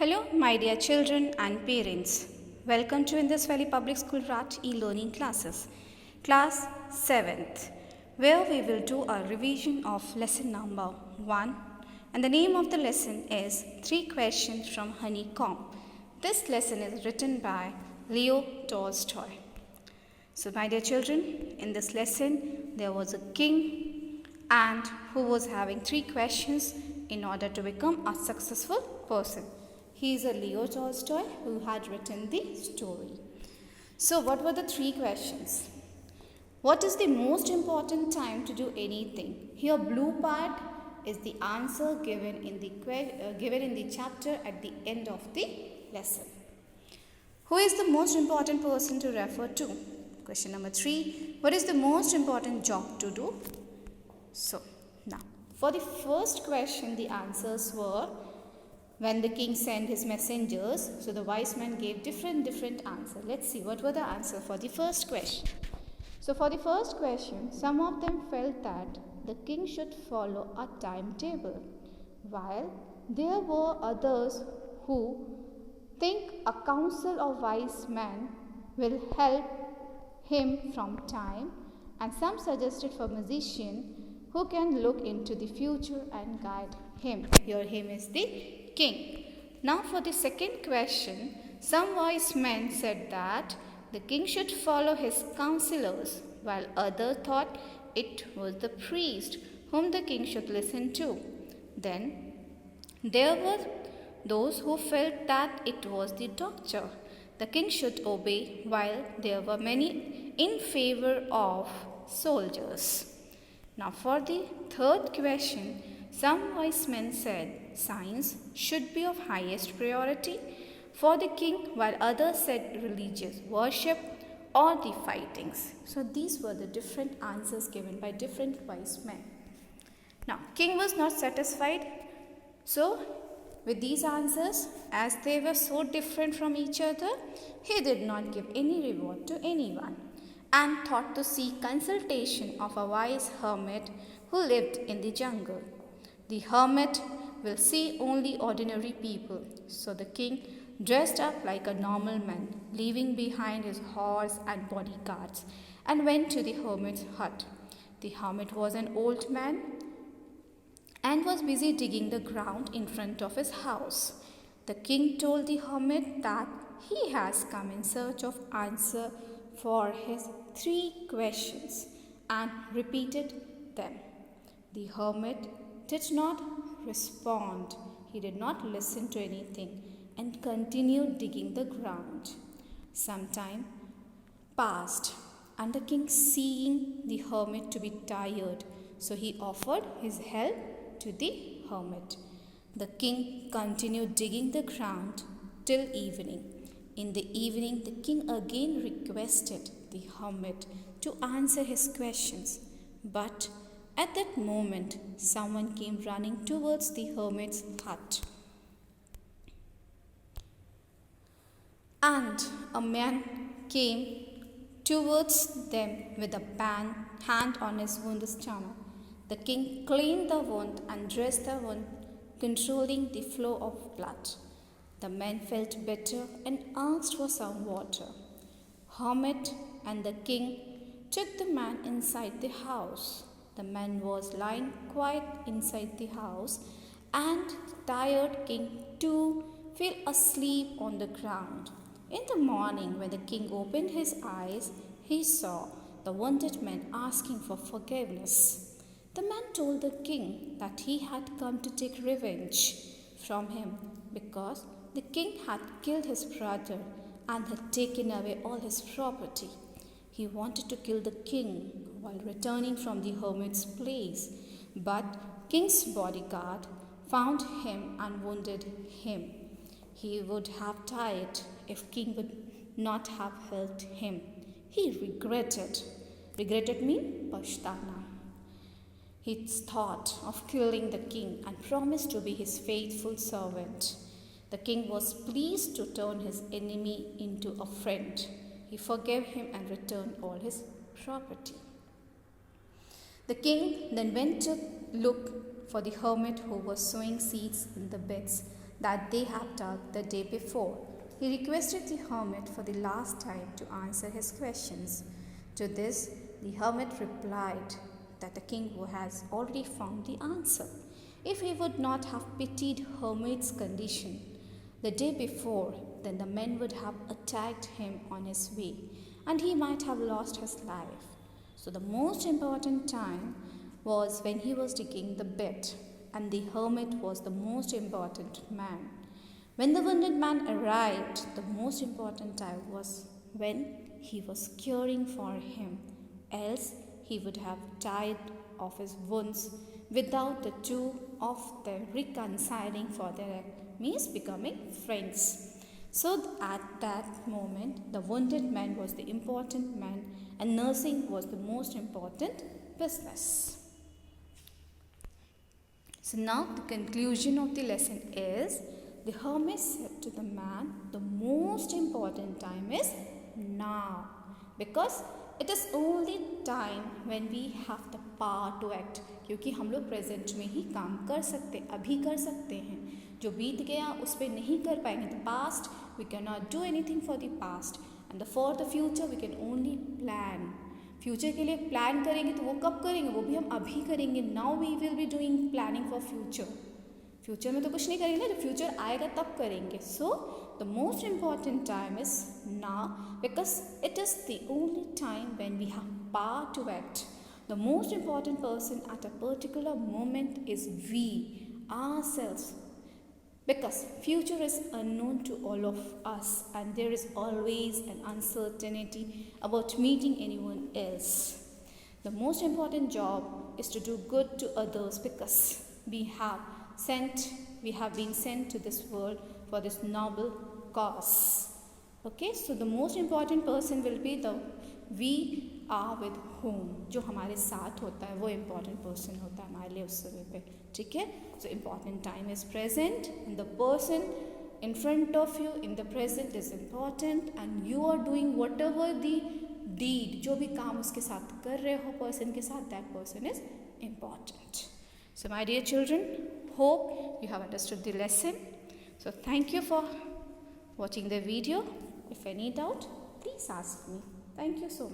Hello, my dear children and parents. Welcome to Indus Valley Public School Raj e-learning classes, class 7th, where we will do a revision of lesson number 1. And the name of the lesson is 3 Questions from Honeycomb. This lesson is written by Leo Tolstoy. So, my dear children, in this lesson, there was a king and who was having 3 questions in order to become a successful person. He is a Leo Tolstoy who had written the story. So, what were the 3 questions? What is the most important time to do anything? Here, blue part is the answer given in the chapter at the end of the lesson. Who is the most important person to refer to? Question number 3. What is the most important job to do? So, now, for the first question, the answers were when the king sent his messengers. So, the wise men gave different answers. Let's see what were the answers for the first question. So, for the first question, some of them felt that the king should follow a timetable, while there were others who think a council of wise men will help him from time, and some suggested for musician who can look into the future and guide him. Here him is the king. Now for the second question, some wise men said that the king should follow his counselors, while others thought it was the priest whom the king should listen to. Then there were those who felt that it was the doctor the king should obey, while there were many in favor of soldiers. Now for the third question, some wise men said science should be of highest priority for the king, while others said religious worship or the fightings. So these were the different answers given by different wise men. Now king was not satisfied. So with these answers, as they were so different from each other, he did not give any reward to anyone and thought to seek consultation of a wise hermit who lived in the jungle. The hermit will see only ordinary people. So the king dressed up like a normal man, leaving behind his horse and bodyguards, and went to the hermit's hut. The hermit was an old man and was busy digging the ground in front of his house. The king told the hermit that he has come in search of answer for his 3 questions and repeated them. The hermit did not respond. He did not listen to anything and continued digging the ground. Some time passed, and the king, seeing the hermit to be tired, so he offered his help to the hermit. The king continued digging the ground till evening. In the evening, the king again requested the hermit to answer his questions, but at that moment, someone came running towards the hermit's hut. And a man came towards them with a hand on his wounded stomach. The king cleaned the wound and dressed the wound, controlling the flow of blood. The man felt better and asked for some water. Hermit and the king took the man inside the house. The man was lying quiet inside the house, and the tired king too fell asleep on the ground. In the morning, when the king opened his eyes, he saw the wounded man asking for forgiveness. The man told the king that he had come to take revenge from him because the king had killed his brother and had taken away all his property. He wanted to kill the king while returning from the hermit's place, but king's bodyguard found him and wounded him. He would have died if king would not have helped him. He regretted means pashtana. He thought of killing the king and promised to be his faithful servant. The king was pleased to turn his enemy into a friend. He forgave him and returned all his property. The king then went to look for the hermit who was sowing seeds in the beds that they have dug the day before. He requested the hermit for the last time to answer his questions. To this, the hermit replied that the king has already found the answer. If he would not have pitied hermit's condition the day before, then the men would have attacked him on his way, and he might have lost his life. So the most important time was when he was digging the pit, and the hermit was the most important man. When the wounded man arrived, the most important time was when he was caring for him, else he would have died of his wounds without the two of them reconciling for their means becoming friends. So at that moment, the wounded man was the important man and nursing was the most important business. So now the conclusion of the lesson is, the hermit said to the man, the most important time is now, because it is only time when we have the power to act. क्योंकि हम लोग present में ही काम कर सकते, अभी कर सकते हैं. जो बीत गया उस पर नहीं कर पाएंगे. The past we can not do anything for the past, and for the future we can only plan. Future के लिए प्लान करेंगे तो वो कब करेंगे, वो भी हम अभी करेंगे. Now we will be doing planning for future. Future में तो कुछ नहीं करेंगे, जब फ्यूचर आएगा तब करेंगे. So the most important time is now, because it is the only time when we have power to act. The most important person at a particular moment is we ourselves, because future is unknown to all of us and there is always an uncertainty about meeting anyone else. The most important job is to do good to others, because we have been sent to this world for this noble cause. Okay, so the most important person will be the we are with whom, जो हमारे साथ होता है वो important person होता है हमारे लिए उस समय पे. ठीक है, so important time is present and the person in front of you in the present is important, and you are doing whatever the deed, जो भी काम उसके साथ कर रहे हो पर्सन के साथ, that person is important. So my dear children, hope you have understood the lesson. So thank you for watching the video. If any doubt, please ask me. Thank you so much.